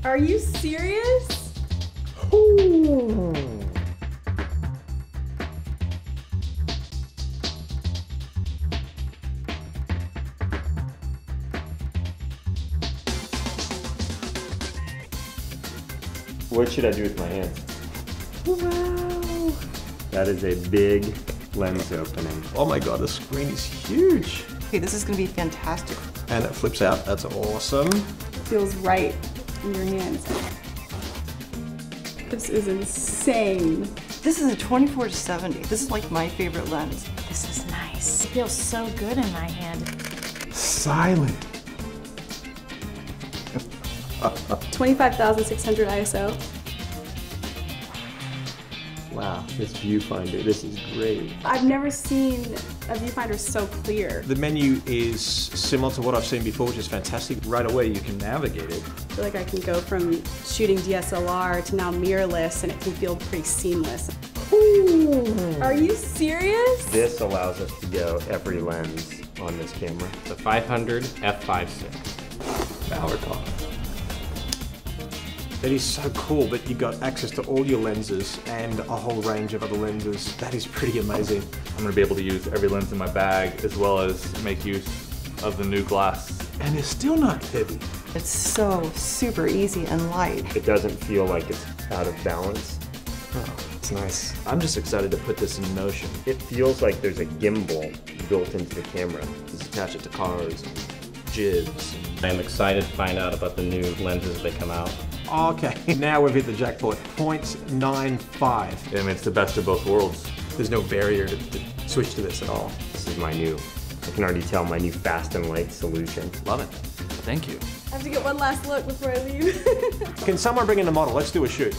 Are you serious? Ooh. What should I do with my hands? Wow! That is a big lens opening. Oh my god, the screen is huge. Okay, this is gonna be fantastic. And it flips out, that's awesome. Feels right in your hands. This is insane. This is a 24-70. This is like my favorite lens. This is nice. It feels so good in my hand. Silent. 25,600 ISO. Wow, this viewfinder, this is great. I've never seen a viewfinder so clear. The menu is similar to what I've seen before, which is fantastic. Right away you can navigate it. I feel like I can go from shooting DSLR to now mirrorless, and it can feel pretty seamless. Ooh. Are you serious? This allows us to go every lens on this camera. The 500 f5.6. Now we're talking. That is so cool that you got access to all your lenses and a whole range of other lenses. That is pretty amazing. I'm gonna be able to use every lens in my bag as well as make use of the new glass. And it's still not heavy. It's so super easy and light. It doesn't feel like it's out of balance. Oh, it's nice. I'm just excited to put this in motion. It feels like there's a gimbal built into the camera. Just attach it to cars and jibs. I'm excited to find out about the new lenses that come out. Okay, now we've hit the jackpot. 0.95. I mean, it's the best of both worlds. There's no barrier to switch to this at all. This is my new, I can already tell, my new fast and light solution. Love it. Thank you. I have to get one last look before I leave. Can someone bring in the model? Let's do a shoot.